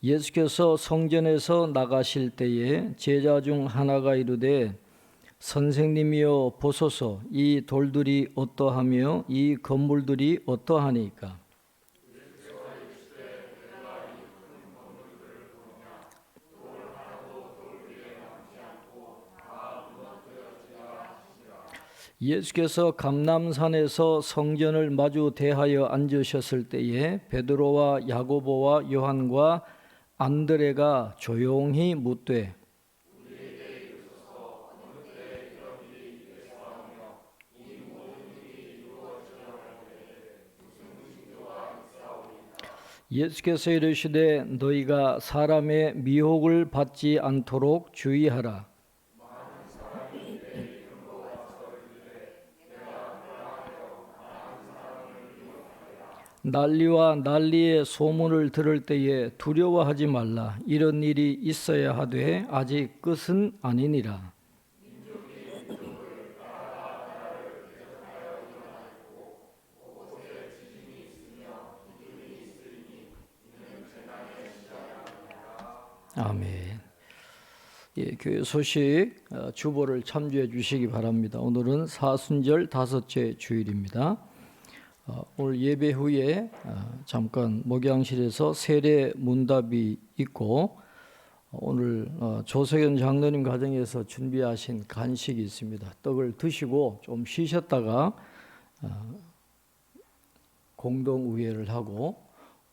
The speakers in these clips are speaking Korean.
예수께서 성전에서 나가실 때에 제자 중 하나가 이르되 선생님이여 보소서, 이 돌들이 어떠하며 이 건물들이 어떠하니까. 예수께서 감람산에서 성전을 마주 대하여 앉으셨을 때에 베드로와 야고보와 요한과 안드레가 조용히 묻되 예수께서 이르시되 너희가 사람의 미혹을 받지 않도록 주의하라. 난리와 난리의 소문을 들을 때에 두려워하지 말라. 이런 일이 있어야 하되 아직 끝은 아니니라. 아멘. 교회 소식 주보를 참조해 주시기 바랍니다. 오늘은 사순절 다섯째 주일입니다. 오늘 예배 후에 잠깐 목양실에서 세례 문답이 있고 오늘 조석연 장로님 가정에서 준비하신 간식이 있습니다. 떡을 드시고 좀 쉬셨다가 공동 우회를 하고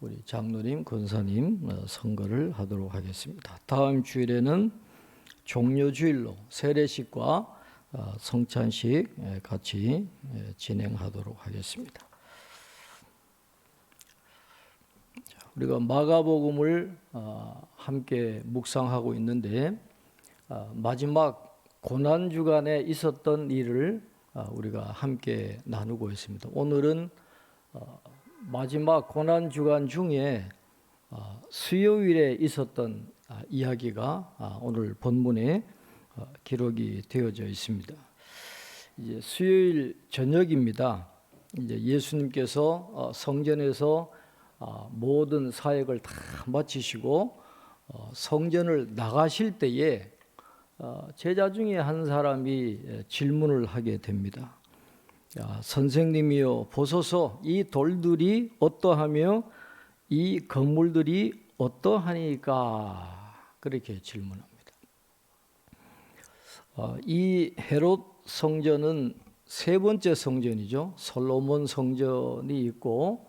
우리 장로님, 권사님 선거를 하도록 하겠습니다. 다음 주일에는 종료주일로 세례식과 성찬식 같이 진행하도록 하겠습니다. 우리가 마가복음을 함께 묵상하고 있는데 마지막 고난주간에 있었던 일을 우리가 함께 나누고 있습니다. 오늘은 마지막 고난주간 중에 수요일에 있었던 이야기가 오늘 본문에 기록이 되어져 있습니다. 이제 수요일 저녁입니다. 이제 예수님께서 성전에서 모든 사역을 다 마치시고 성전을 나가실 때에 제자 중에 한 사람이 질문을 하게 됩니다. 선생님이여 보소서, 이 돌들이 어떠하며 이 건물들이 어떠하니까. 그렇게 질문합니다. 이 헤롯 성전은 세 번째 성전이죠. 솔로몬 성전이 있고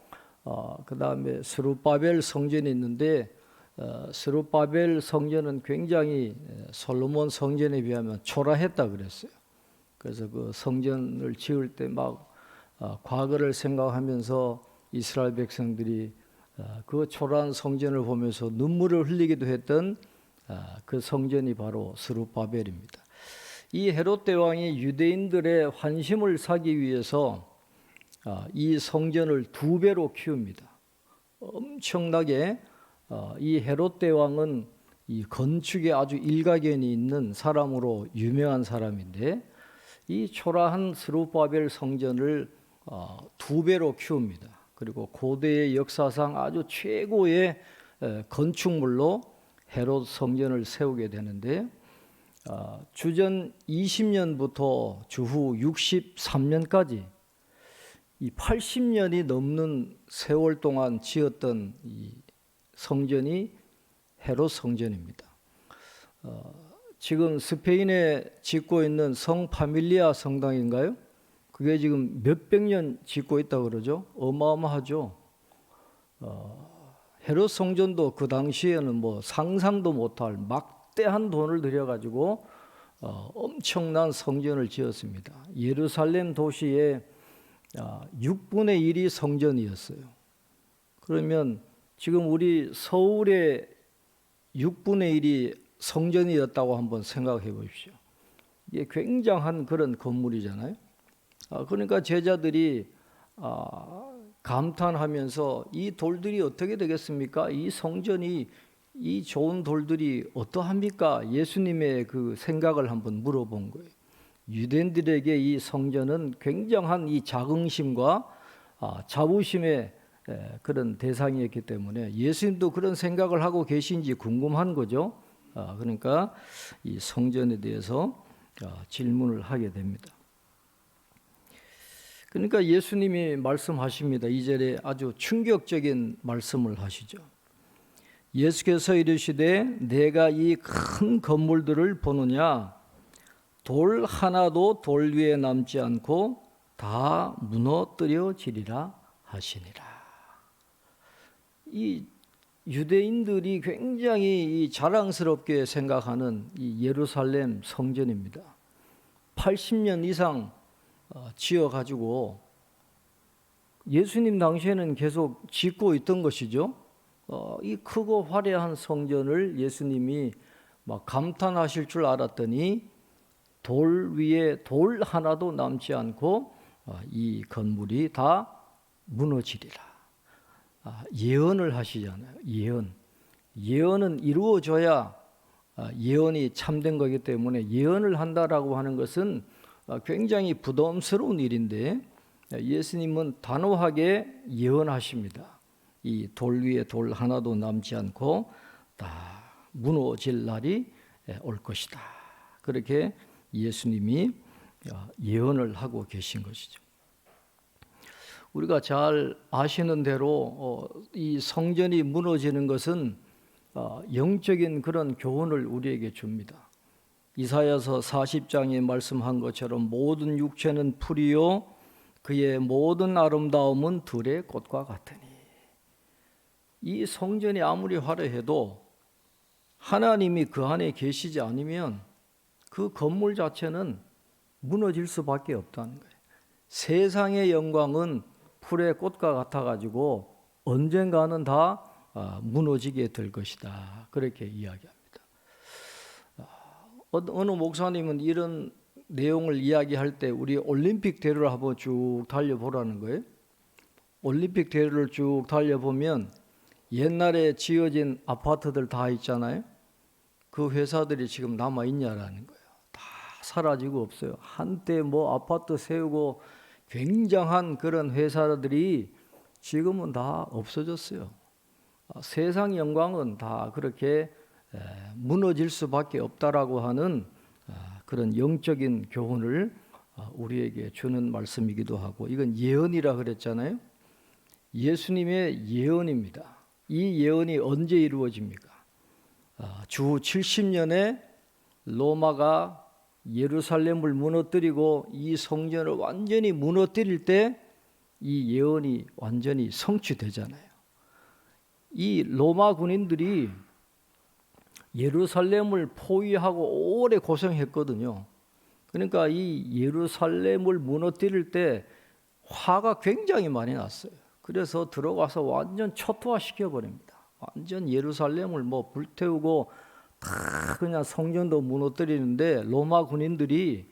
그 다음에 스룹바벨 성전이 있는데 스룹바벨 성전은 굉장히 솔로몬 성전에 비하면 초라했다 그랬어요. 그래서 그 성전을 지을 때 막 과거를 생각하면서 이스라엘 백성들이 그 초라한 성전을 보면서 눈물을 흘리기도 했던 그 성전이 바로 스룹바벨입니다. 이 헤롯 대왕이 유대인들의 환심을 사기 위해서 이 성전을 2배로 키웁니다. 엄청나게 이 헤롯 대왕은 이 건축에 아주 일가견이 있는 사람으로 유명한 사람인데 이 초라한 스룹바벨 성전을 2배로 키웁니다. 그리고 고대의 역사상 아주 최고의 건축물로 헤롯 성전을 세우게 되는데 주전 20년부터 주후 63년까지 이 80년이 넘는 세월 동안 지었던 이 성전이 헤롯 성전입니다. 지금 스페인에 짓고 있는 성 파밀리아 성당인가요? 그게 지금 몇백 년 짓고 있다고 그러죠. 어마어마하죠. 헤롯 성전도 그 당시에는 뭐 상상도 못할 막대한 돈을 들여가지고 엄청난 성전을 지었습니다. 예루살렘 도시의 6분의 1이 성전이었어요. 그러면 지금 우리 서울의 6분의 1이 성전이었다고 한번 생각해 보십시오. 이게 굉장한 그런 건물이잖아요. 그러니까 제자들이 감탄하면서 이 돌들이 어떻게 되겠습니까? 이 성전이, 이 좋은 돌들이 어떠합니까? 예수님의 그 생각을 한번 물어본 거예요. 유대인들에게 이 성전은 굉장한 이 자긍심과 자부심의 그런 대상이었기 때문에 예수님도 그런 생각을 하고 계신지 궁금한 거죠. 그러니까 이 성전에 대해서 질문을 하게 됩니다. 그러니까 예수님이 말씀하십니다. 2절에 아주 충격적인 말씀을 하시죠. 예수께서 이르시되 내가 이 큰 건물들을 보느냐 돌 하나도 돌 위에 남지 않고 다 무너뜨려지리라 하시니라. 이 유대인들이 굉장히 자랑스럽게 생각하는 이 예루살렘 성전입니다. 80년 이상 지어가지고 예수님 당시에는 계속 짓고 있던 것이죠. 이 크고 화려한 성전을 예수님이 막 감탄하실 줄 알았더니 돌 위에 돌 하나도 남지 않고 이 건물이 다 무너지리라. 예언을 하시잖아요. 예언은 이루어져야 예언이 참된 거기 때문에 예언을 한다라고 하는 것은 굉장히 부담스러운 일인데 예수님은 단호하게 예언하십니다. 이 돌 위에 돌 하나도 남지 않고 다 무너질 날이 올 것이다. 그렇게 예수님이 예언을 하고 계신 것이죠. 우리가 잘 아시는 대로 이 성전이 무너지는 것은 영적인 그런 교훈을 우리에게 줍니다. 이사야서 40장에 말씀한 것처럼 모든 육체는 풀이요 그의 모든 아름다움은 들의 꽃과 같으니, 이 성전이 아무리 화려해도 하나님이 그 안에 계시지 않으면 그 건물 자체는 무너질 수밖에 없다는 거예요. 세상의 영광은 풀의 꽃과 같아가지고 언젠가는 다 무너지게 될 것이다. 그렇게 이야기합니다. 어느 목사님은 이런 내용을 이야기할 때 우리 올림픽 대로를 한번 쭉 달려보라는 거예요. 올림픽 대로를 쭉 달려보면 옛날에 지어진 아파트들 다 있잖아요. 그 회사들이 지금 남아있냐라는 거예요. 다 사라지고 없어요. 한때 뭐 아파트 세우고 굉장한 그런 회사들이 지금은 다 없어졌어요. 세상 영광은 다 그렇게 무너질 수밖에 없다라고 하는 그런 영적인 교훈을 우리에게 주는 말씀이기도 하고, 이건 예언이라 그랬잖아요. 예수님의 예언입니다. 이 예언이 언제 이루어집니까? 주 70년에 로마가 예루살렘을 무너뜨리고 이 성전을 완전히 무너뜨릴 때 이 예언이 완전히 성취되잖아요. 이 로마 군인들이 예루살렘을 포위하고 오래 고생했거든요. 그러니까 이 예루살렘을 무너뜨릴 때 화가 굉장히 많이 났어요. 그래서 들어가서 완전 초토화시켜 버립니다. 완전 예루살렘을 뭐 불태우고 다 그냥 성전도 무너뜨리는데, 로마 군인들이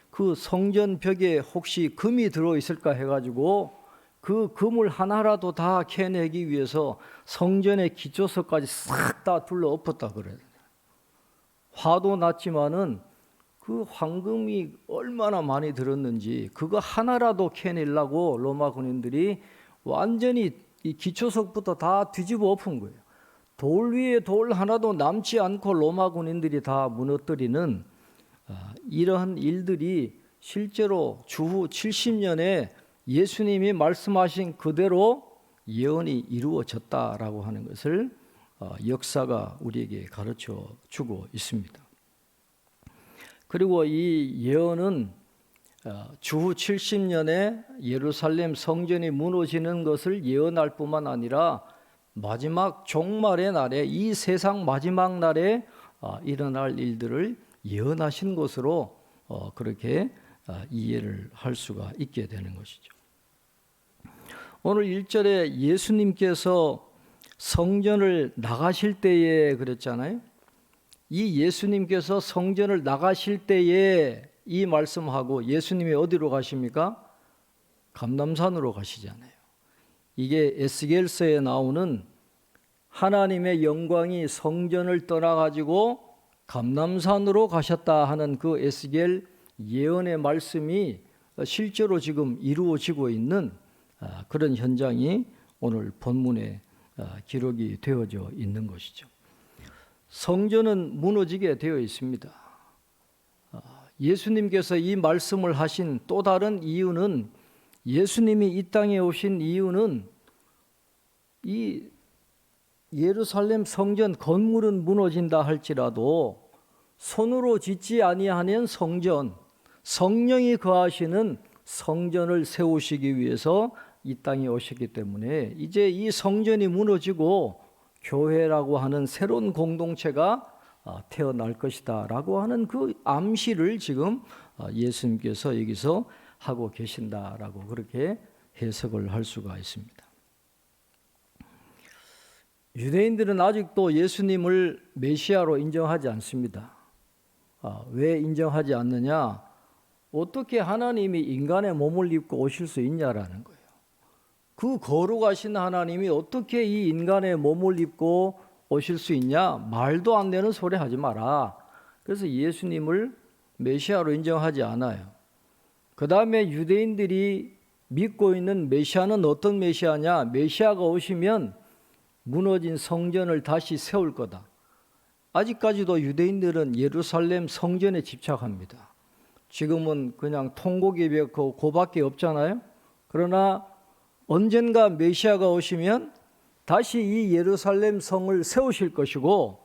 그 성전 벽에 혹시 금이 들어 있을까 해가지고 그 금을 하나라도 다 캐내기 위해서 성전의 기초석까지 싹 다 둘러 엎었다 그래요. 화도 났지만은 그 황금이 얼마나 많이 들었는지 그거 하나라도 캐내려고 로마 군인들이 완전히 이 기초석부터 다 뒤집어 엎은 거예요. 돌 위에 돌 하나도 남지 않고 로마 군인들이 다 무너뜨리는 이러한 일들이 실제로 주후 70년에 예수님이 말씀하신 그대로 예언이 이루어졌다라고 하는 것을 역사가 우리에게 가르쳐 주고 있습니다. 그리고 이 예언은 주후 70년에 예루살렘 성전이 무너지는 것을 예언할 뿐만 아니라 마지막 종말의 날에, 이 세상 마지막 날에 일어날 일들을 예언하신 것으로 그렇게 이해를 할 수가 있게 되는 것이죠. 오늘 1절에 예수님께서 성전을 나가실 때에 그랬잖아요. 이 예수님께서 성전을 나가실 때에 이 말씀하고 예수님이 어디로 가십니까? 감람산으로 가시잖아요. 이게 에스겔서에 나오는 하나님의 영광이 성전을 떠나가지고 감람산으로 가셨다 하는 그 에스겔 예언의 말씀이 실제로 지금 이루어지고 있는 그런 현장이 오늘 본문에 기록이 되어져 있는 것이죠. 성전은 무너지게 되어 있습니다. 예수님께서 이 말씀을 하신 또 다른 이유는, 예수님이 이 땅에 오신 이유는 이 예루살렘 성전 건물은 무너진다 할지라도 손으로 짓지 아니하는 성전, 성령이 거하시는 성전을 세우시기 위해서 이 땅에 오셨기 때문에 이제 이 성전이 무너지고 교회라고 하는 새로운 공동체가 태어날 것이다 라고 하는 그 암시를 지금 예수님께서 여기서 하고 계신다라고 그렇게 해석을 할 수가 있습니다. 유대인들은 아직도 예수님을 메시아로 인정하지 않습니다. 왜 인정하지 않느냐? 어떻게 하나님이 인간의 몸을 입고 오실 수 있냐라는 거예요. 그 거룩하신 하나님이 어떻게 이 인간의 몸을 입고 오실 수 있냐? 말도 안 되는 소리 하지 마라. 그래서 예수님을 메시아로 인정하지 않아요. 그 다음에 유대인들이 믿고 있는 메시아는 어떤 메시아냐? 메시아가 오시면 무너진 성전을 다시 세울 거다. 아직까지도 유대인들은 예루살렘 성전에 집착합니다. 지금은 그냥 통곡이벽 그밖에 없잖아요. 그러나 언젠가 메시아가 오시면 다시 이 예루살렘 성을 세우실 것이고,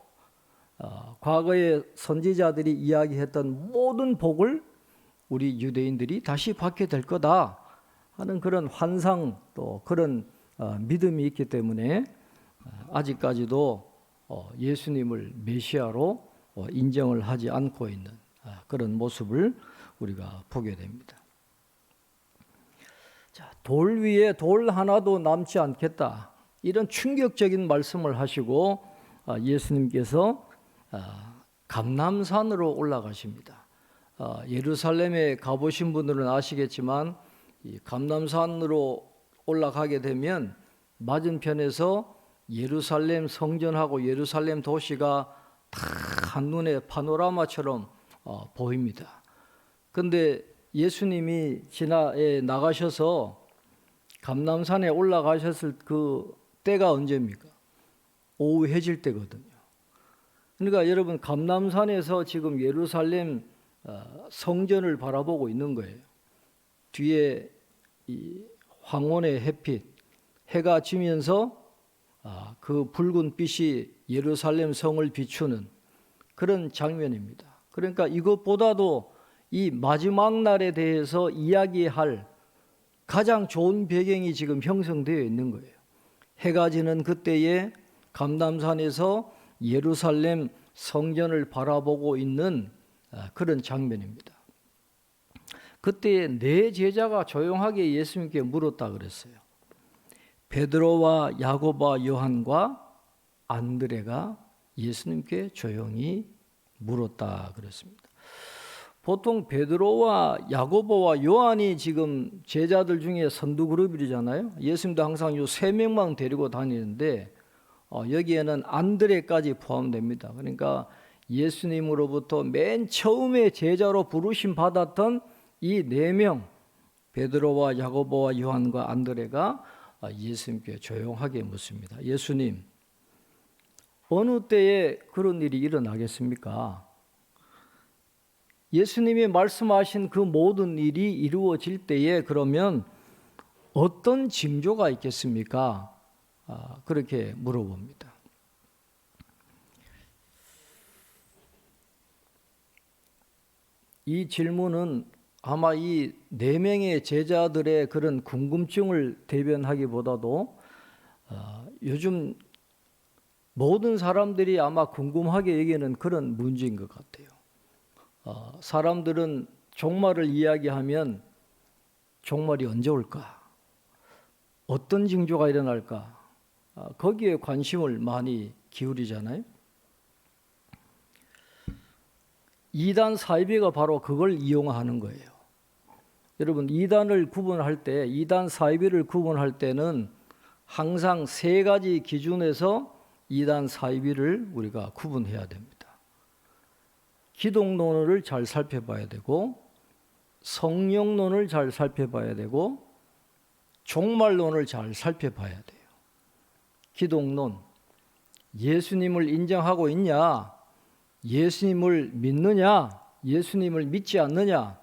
과거의 선지자들이 이야기했던 모든 복을 우리 유대인들이 다시 받게 될 거다 하는 그런 환상, 또 그런 믿음이 있기 때문에 아직까지도 예수님을 메시아로 인정을 하지 않고 있는 그런 모습을 우리가 보게 됩니다. 자, 돌 위에 돌 하나도 남지 않겠다, 이런 충격적인 말씀을 하시고 예수님께서 감람산으로 올라가십니다. 예루살렘에 가보신 분들은 아시겠지만 이 감람산으로 올라가게 되면 맞은편에서 예루살렘 성전하고 예루살렘 도시가 다 한눈에 파노라마처럼 보입니다. 그런데 예수님이 지나에 나가셔서 감람산에 올라가셨을 그 때가 언제입니까? 오후 해질 때거든요. 그러니까 여러분, 감람산에서 지금 예루살렘 성전을 바라보고 있는 거예요. 뒤에 이 황혼의 햇빛, 해가 지면서 그 붉은 빛이 예루살렘 성을 비추는 그런 장면입니다. 그러니까 이것보다도 이 마지막 날에 대해서 이야기할 가장 좋은 배경이 지금 형성되어 있는 거예요. 해가 지는 그때에 감람산에서 예루살렘 성전을 바라보고 있는 그런 장면입니다. 그때 네 제자가 조용하게 예수님께 물었다 그랬어요. 베드로와 야고보와 요한과 안드레가 예수님께 조용히 물었다 그랬습니다. 보통 베드로와 야고보와 요한이 지금 제자들 중에 선두 그룹이잖아요. 예수님도 항상 이 세 명만 데리고 다니는데 여기에는 안드레까지 포함됩니다. 그러니까 예수님으로부터 맨 처음에 제자로 부르심 받았던 이 네 명, 베드로와 야고보와 요한과 안드레가 예수님께 조용하게 묻습니다. 예수님, 어느 때에 그런 일이 일어나겠습니까? 예수님이 말씀하신 그 모든 일이 이루어질 때에 그러면 어떤 징조가 있겠습니까? 그렇게 물어봅니다. 이 질문은 아마 이 네 명의 제자들의 그런 궁금증을 대변하기보다도 요즘 모든 사람들이 아마 궁금하게 여기는 그런 문제인 것 같아요. 사람들은 종말을 이야기하면 종말이 언제 올까? 어떤 징조가 일어날까? 거기에 관심을 많이 기울이잖아요. 이단 사이비가 바로 그걸 이용하는 거예요. 여러분, 이단을 구분할 때, 이단 사이비를 구분할 때는 항상 세 가지 기준에서 이단 사이비를 우리가 구분해야 됩니다. 기독론을 잘 살펴봐야 되고, 성령론을 잘 살펴봐야 되고, 종말론을 잘 살펴봐야 돼요. 기독론, 예수님을 인정하고 있냐, 예수님을 믿느냐, 예수님을 믿지 않느냐,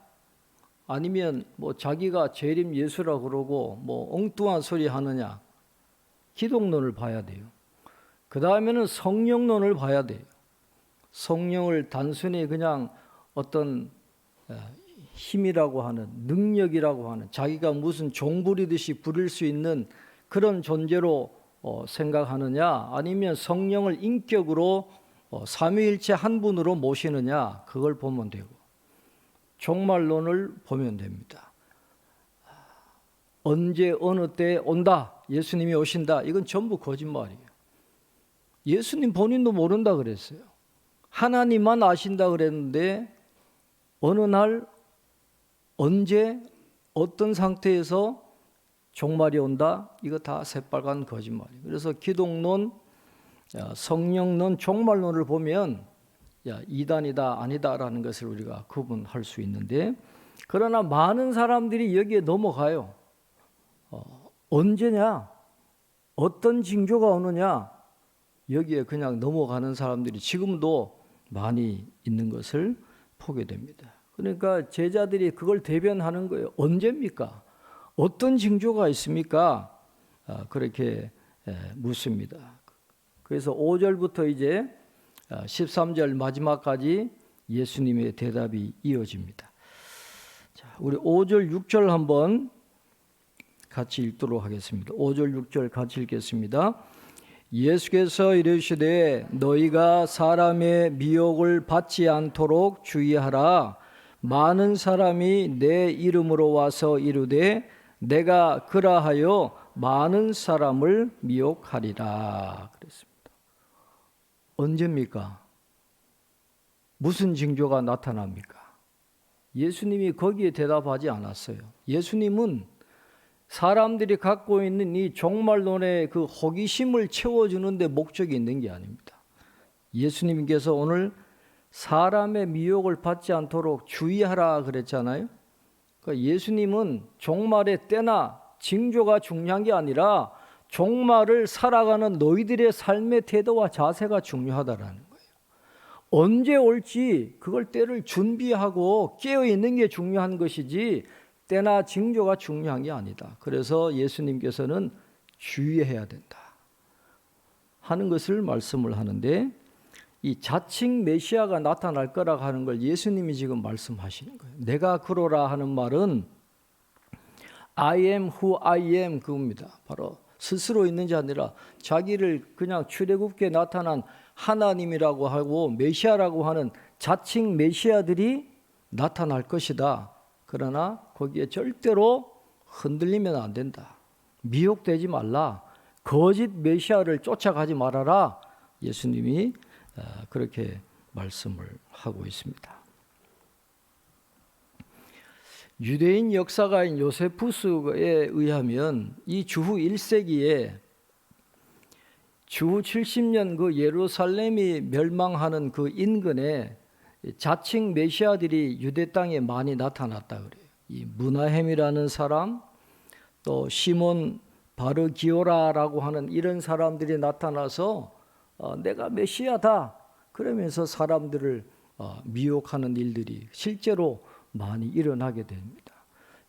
아니면 뭐 자기가 재림 예수라 그러고 뭐 엉뚱한 소리 하느냐, 기독론을 봐야 돼요. 그 다음에는 성령론을 봐야 돼요. 성령을 단순히 그냥 어떤 힘이라고 하는, 능력이라고 하는, 자기가 무슨 종 부리듯이 부릴 수 있는 그런 존재로 생각하느냐, 아니면 성령을 인격으로 삼위일체 한 분으로 모시느냐, 그걸 보면 되고, 종말론을 보면 됩니다. 언제 어느 때 온다, 예수님이 오신다, 이건 전부 거짓말이에요. 예수님 본인도 모른다 그랬어요. 하나님만 아신다 그랬는데 어느 날 언제 어떤 상태에서 종말이 온다, 이거 다 새빨간 거짓말이에요. 그래서 기독론, 성령론, 종말론을 보면 이단이다 아니다라는 것을 우리가 구분할 수 있는데, 그러나 많은 사람들이 여기에 넘어가요. 언제냐, 어떤 징조가 오느냐, 여기에 그냥 넘어가는 사람들이 지금도 많이 있는 것을 보게 됩니다. 그러니까 제자들이 그걸 대변하는 거예요. 언제입니까? 어떤 징조가 있습니까? 그렇게 묻습니다. 그래서 5절부터 이제 13절 마지막까지 예수님의 대답이 이어집니다. 자, 우리 5절 6절 한번 같이 읽도록 하겠습니다. 5절 6절 같이 읽겠습니다. 예수께서 이르시되 너희가 사람의 미혹을 받지 않도록 주의하라. 많은 사람이 내 이름으로 와서 이르되 내가 그라하여 많은 사람을 미혹하리라 그랬습니다. 언제입니까? 무슨 징조가 나타납니까? 예수님이 거기에 대답하지 않았어요. 예수님은 사람들이 갖고 있는 이 종말론의 그 호기심을 채워주는 데 목적이 있는 게 아닙니다. 예수님께서 오늘 사람의 미혹을 받지 않도록 주의하라 그랬잖아요. 그러니까 예수님은 종말의 때나 징조가 중요한 게 아니라 종말을 살아가는 너희들의 삶의 태도와 자세가 중요하다라는 거예요. 언제 올지 그걸 때를 준비하고 깨어있는 게 중요한 것이지 때나 징조가 중요한 게 아니다. 그래서 예수님께서는 주의해야 된다 하는 것을 말씀을 하는데, 이 자칭 메시아가 나타날 거라고 하는 걸 예수님이 지금 말씀하시는 거예요. 내가 그러라 하는 말은 I am who I am 그겁니다. 바로 스스로 있는 자 아니라 자기를 그냥 출애굽기에 나타난 하나님이라고 하고 메시아라고 하는 자칭 메시아들이 나타날 것이다. 그러나 거기에 절대로 흔들리면 안 된다. 미혹되지 말라. 거짓 메시아를 쫓아가지 말아라. 예수님이 그렇게 말씀을 하고 있습니다. 유대인 역사가인 요세푸스에 의하면 이 주후 1세기에 주후 70년 그 예루살렘이 멸망하는 그 인근에 자칭 메시아들이 유대 땅에 많이 나타났다 그래요. 이 문하햄이라는 사람, 또 시몬 바르기오라라고 하는 이런 사람들이 나타나서 내가 메시아다 그러면서 사람들을 미혹하는 일들이 실제로 많이 일어나게 됩니다.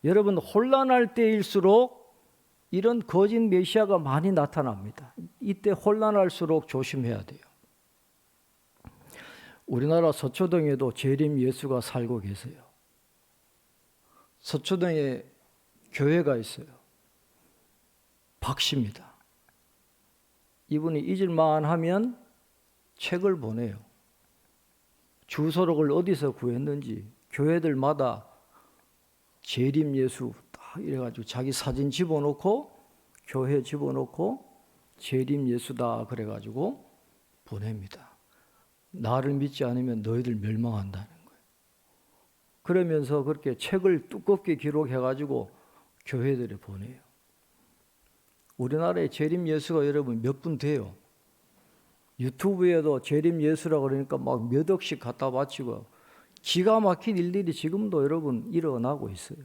여러분, 혼란할 때일수록 이런 거짓 메시아가 많이 나타납니다. 이때 혼란할수록 조심해야 돼요. 우리나라 서초동에도 재림 예수가 살고 계세요. 서초동에 교회가 있어요. 박씨입니다. 이분이 잊을만 하면 책을 보내요. 주소록을 어디서 구했는지 교회들마다 재림 예수 딱 이래가지고 자기 사진 집어넣고 교회 집어넣고 재림 예수다 그래가지고 보냅니다. 나를 믿지 않으면 너희들 멸망한다는 거예요. 그러면서 그렇게 책을 두껍게 기록해가지고 교회들에 보내요. 우리나라에 재림 예수가 여러분 몇 분 돼요. 유튜브에도 재림 예수라고 그러니까 막 몇 억씩 갖다 바치고 기가 막힌 일들이 지금도 여러분 일어나고 있어요.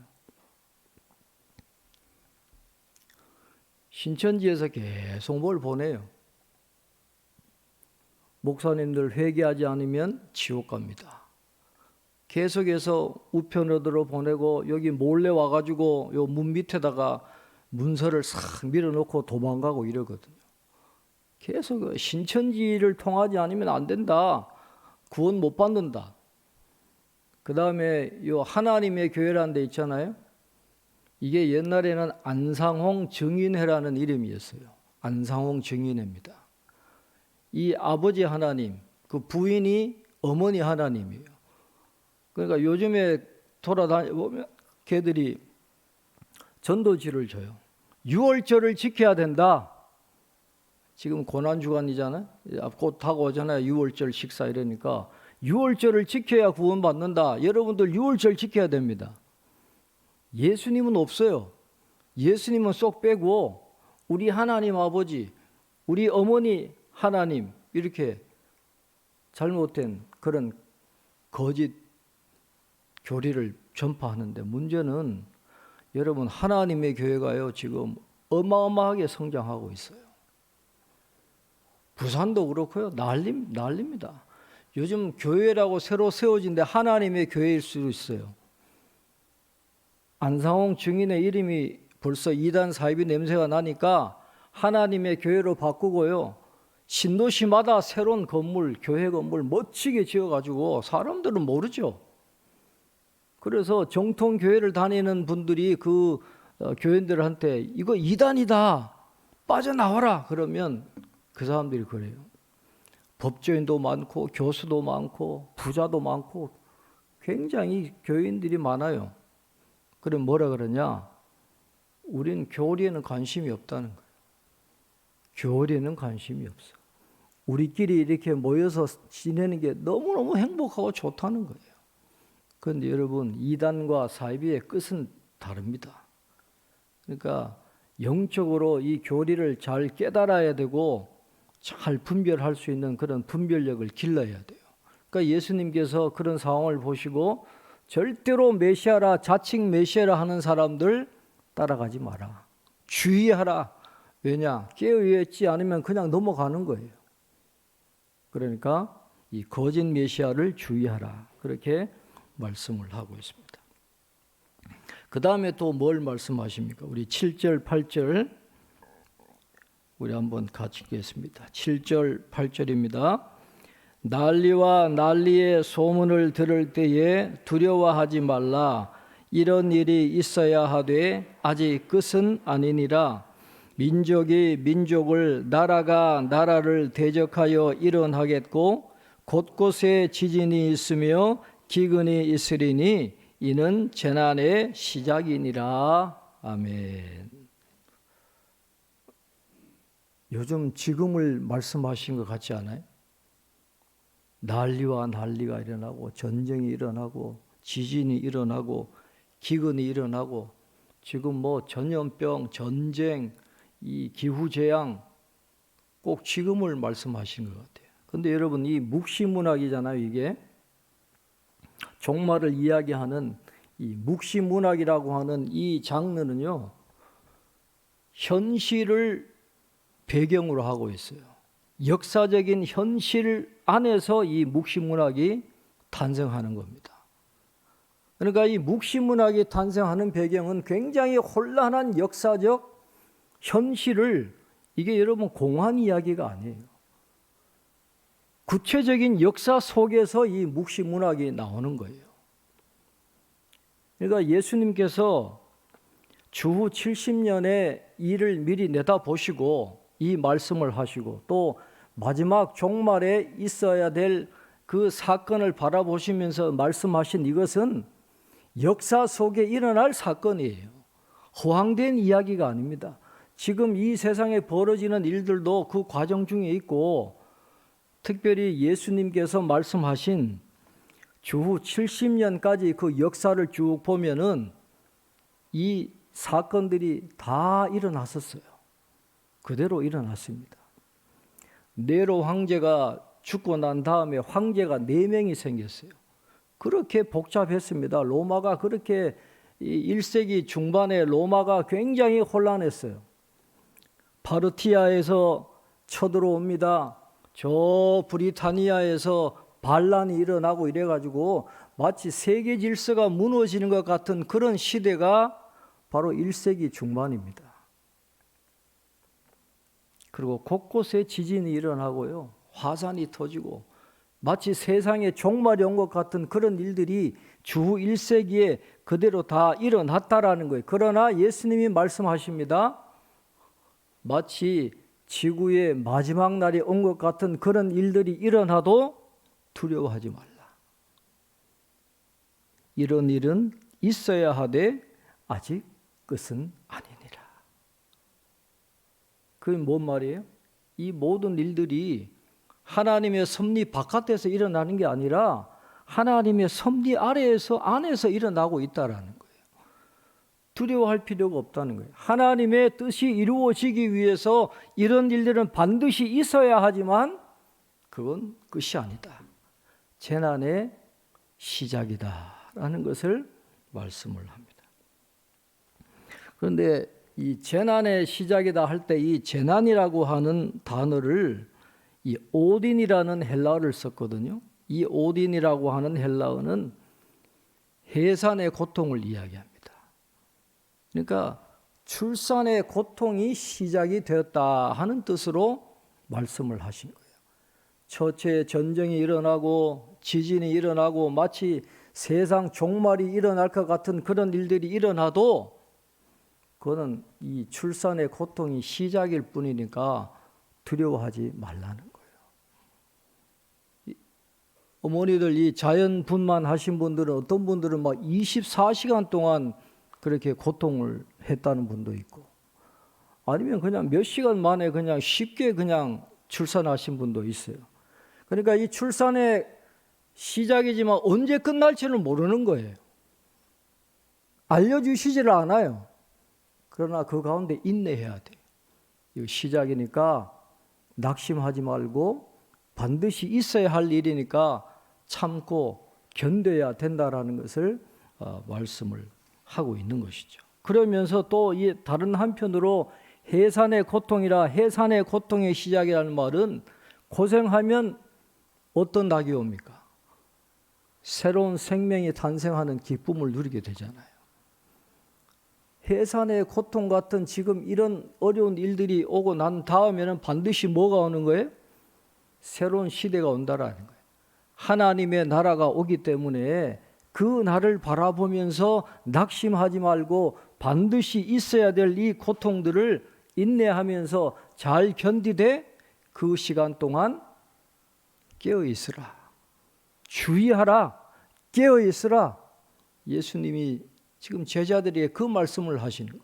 신천지에서 계속 뭘 보내요. 목사님들 회개하지 않으면 지옥 갑니다. 계속해서 우편으로 보내고 여기 몰래 와가지고 요 문 밑에다가 문서를 싹 밀어놓고 도망가고 이러거든요. 계속 신천지를 통하지 않으면 안 된다. 구원 못 받는다. 그 다음에 요 하나님의 교회라는 데 있잖아요. 이게 옛날에는 안상홍 정인회라는 이름이었어요. 안상홍 정인회입니다. 이 아버지 하나님, 그 부인이 어머니 하나님이에요. 그러니까 요즘에 돌아다니면 걔들이 전도지를 줘요. 6월절을 지켜야 된다. 지금 고난주간이잖아요. 곧 다가오잖아요. 6월절 식사 이러니까 6월절을 지켜야 구원받는다. 여러분들 6월절 지켜야 됩니다. 예수님은 없어요. 예수님은 쏙 빼고 우리 하나님 아버지, 우리 어머니 하나님 이렇게 잘못된 그런 거짓 교리를 전파하는데 문제는 여러분 하나님의 교회가요 지금 어마어마하게 성장하고 있어요. 부산도 그렇고요. 난립니다. 요즘 교회라고 새로 세워진데 하나님의 교회일 수도 있어요. 안상홍 증인의 이름이 벌써 이단 사이비 냄새가 나니까 하나님의 교회로 바꾸고요. 신도시마다 새로운 건물, 교회 건물 멋지게 지어가지고 사람들은 모르죠. 그래서 정통 교회를 다니는 분들이 그 교인들한테 이거 이단이다 빠져나와라 그러면 그 사람들이 그래요. 법조인도 많고 교수도 많고 부자도 많고 굉장히 교인들이 많아요. 그럼 뭐라 그러냐? 우린 교리에는 관심이 없다는 거예요. 교리에는 관심이 없어. 우리끼리 이렇게 모여서 지내는 게 너무너무 행복하고 좋다는 거예요. 그런데 여러분 이단과 사이비의 끝은 다릅니다. 그러니까 영적으로 이 교리를 잘 깨달아야 되고 잘 분별할 수 있는 그런 분별력을 길러야 돼요. 그러니까 예수님께서 그런 상황을 보시고 절대로 메시아라 자칭 메시아라 하는 사람들 따라가지 마라. 주의하라. 왜냐? 깨어있지 않으면 그냥 넘어가는 거예요. 그러니까 이 거짓 메시아를 주의하라. 그렇게 말씀을 하고 있습니다. 그 다음에 또 뭘 말씀하십니까? 우리 7절, 8절 우리 한번 같이 읽겠습니다. 7절, 8절입니다. 난리와 난리의 소문을 들을 때에 두려워하지 말라. 이런 일이 있어야 하되 아직 끝은 아니니라. 민족이 민족을 나라가 나라를 대적하여 일어나겠고 곳곳에 지진이 있으며 기근이 있으리니 이는 재난의 시작이니라. 아멘. 요즘 지금을 말씀하신 것 같지 않아요? 난리와 난리가 일어나고 전쟁이 일어나고 지진이 일어나고 기근이 일어나고 지금 뭐 전염병, 전쟁, 이 기후재앙 꼭 지금을 말씀하시는 것 같아요. 그런데 여러분 이 묵시문학이잖아요. 이게 종말을 이야기하는 이 묵시문학이라고 하는 이 장르는요. 현실을 배경으로 하고 있어요. 역사적인 현실 안에서 이 묵시문학이 탄생하는 겁니다. 그러니까 이 묵시문학이 탄생하는 배경은 굉장히 혼란한 역사적 현실을 이게 여러분 공한 이야기가 아니에요. 구체적인 역사 속에서 이 묵시문학이 나오는 거예요. 그러니까 예수님께서 주후 70년의 일을 미리 내다보시고 이 말씀을 하시고 또 마지막 종말에 있어야 될 그 사건을 바라보시면서 말씀하신 이것은 역사 속에 일어날 사건이에요. 허황된 이야기가 아닙니다. 지금 이 세상에 벌어지는 일들도 그 과정 중에 있고 특별히 예수님께서 말씀하신 주후 70년까지 그 역사를 쭉 보면은 이 사건들이 다 일어났었어요. 그대로 일어났습니다. 네로 황제가 죽고 난 다음에 황제가 4명이 생겼어요. 그렇게 복잡했습니다. 로마가 그렇게 1세기 중반에 로마가 굉장히 혼란했어요. 파르티아에서 쳐들어옵니다. 저 브리타니아에서 반란이 일어나고 이래가지고 마치 세계 질서가 무너지는 것 같은 그런 시대가 바로 1세기 중반입니다. 그리고 곳곳에 지진이 일어나고요, 화산이 터지고 마치 세상에 종말이 온 것 같은 그런 일들이 주 1세기에 그대로 다 일어났다라는 거예요. 그러나 예수님이 말씀하십니다. 마치 지구의 마지막 날이 온 것 같은 그런 일들이 일어나도 두려워하지 말라. 이런 일은 있어야 하되 아직 끝은 아니니라. 그게 뭔 말이에요? 이 모든 일들이 하나님의 섭리 바깥에서 일어나는 게 아니라 하나님의 섭리 안에서 일어나고 있다라는 거예요. 두려워할 필요가 없다는 거예요. 하나님의 뜻이 이루어지기 위해서 이런 일들은 반드시 있어야 하지만 그건 끝이 아니다. 재난의 시작이다라는 것을 말씀을 합니다. 그런데 이 재난의 시작이다 할 때 이 재난이라고 하는 단어를 이 오딘이라는 헬라어를 썼거든요. 이 오딘이라고 하는 헬라어는 해산의 고통을 이야기합니다. 그러니까 출산의 고통이 시작이 되었다 하는 뜻으로 말씀을 하신 거예요. 처처에 전쟁이 일어나고 지진이 일어나고 마치 세상 종말이 일어날 것 같은 그런 일들이 일어나도 그거는 이 출산의 고통이 시작일 뿐이니까 두려워하지 말라는 거예요. 어머니들 이 자연분만 하신 분들은 어떤 분들은 막 24시간 동안 그렇게 고통을 했다는 분도 있고, 아니면 그냥 몇 시간 만에 그냥 쉽게 그냥 출산하신 분도 있어요. 그러니까 이 출산의 시작이지만 언제 끝날지는 모르는 거예요. 알려주시지를 않아요. 그러나 그 가운데 인내해야 돼요. 이거 시작이니까 낙심하지 말고 반드시 있어야 할 일이니까 참고 견뎌야 된다라는 것을 말씀을 하고 있는 것이죠. 그러면서 또 이 다른 한편으로 해산의 고통이라, 해산의 고통의 시작이라는 말은 고생하면 어떤 낙이 옵니까? 새로운 생명이 탄생하는 기쁨을 누리게 되잖아요. 해산의 고통 같은 지금 이런 어려운 일들이 오고 난 다음에는 반드시 뭐가 오는 거예요? 새로운 시대가 온다라는 거예요. 하나님의 나라가 오기 때문에 그 날을 바라보면서 낙심하지 말고 반드시 있어야 될 이 고통들을 인내하면서 잘 견디되 그 시간 동안 깨어 있으라. 주의하라. 깨어 있으라. 예수님이 지금 제자들에게 그 말씀을 하시는 거예요.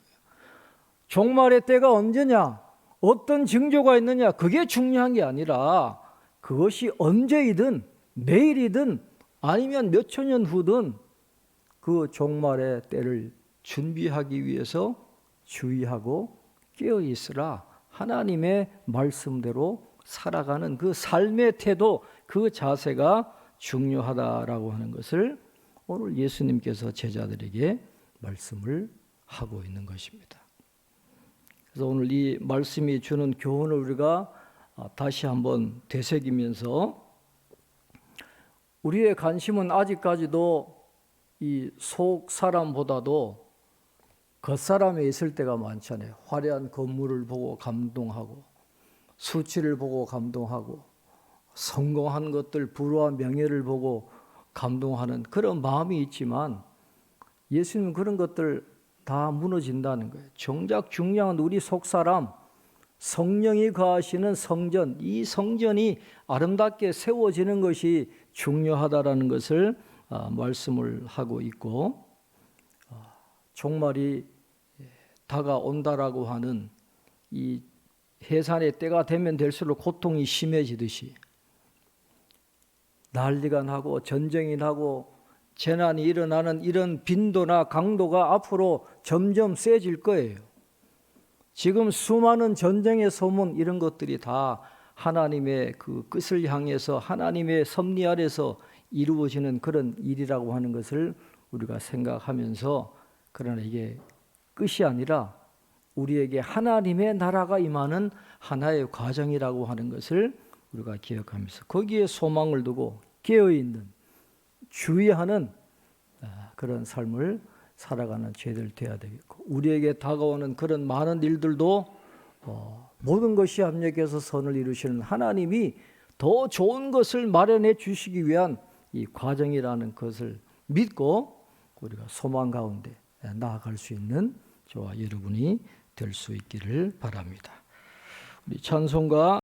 종말의 때가 언제냐? 어떤 징조가 있느냐? 그게 중요한 게 아니라 그것이 언제이든 내일이든 아니면 몇 천 년 후든 그 종말의 때를 준비하기 위해서 주의하고 깨어 있으라. 하나님의 말씀대로 살아가는 그 삶의 태도, 그 자세가 중요하다라고 하는 것을 오늘 예수님께서 제자들에게 말씀을 하고 있는 것입니다. 그래서 오늘 이 말씀이 주는 교훈을 우리가 다시 한번 되새기면서, 우리의 관심은 아직까지도 이 속 사람보다도 겉사람에 있을 때가 많잖아요. 화려한 건물을 보고 감동하고, 수치를 보고 감동하고, 성공한 것들, 부와 명예를 보고 감동하는 그런 마음이 있지만, 예수님은 그런 것들 다 무너진다는 거예요. 정작 중요한 우리 속사람, 성령이 거하시는 성전, 이 성전이 아름답게 세워지는 것이 중요하다라는 것을 말씀을 하고 있고, 종말이 다가온다라고 하는 이 해산의 때가 되면 될수록 고통이 심해지듯이 난리가 나고 전쟁이 나고 재난이 일어나는 이런 빈도나 강도가 앞으로 점점 세질 거예요. 지금 수많은 전쟁의 소문, 이런 것들이 다 하나님의 그 끝을 향해서 하나님의 섭리 아래서 이루어지는 그런 일이라고 하는 것을 우리가 생각하면서, 그러나 이게 끝이 아니라 우리에게 하나님의 나라가 임하는 하나의 과정이라고 하는 것을 우리가 기억하면서 거기에 소망을 두고 깨어있는 주의하는 그런 삶을 살아가는 죄들 되어야 되겠고, 우리에게 다가오는 그런 많은 일들도 모든 것이 합력해서 선을 이루시는 하나님이 더 좋은 것을 마련해 주시기 위한 이 과정이라는 것을 믿고 우리가 소망 가운데 나아갈 수 있는 저와 여러분이 될 수 있기를 바랍니다. 우리 찬송가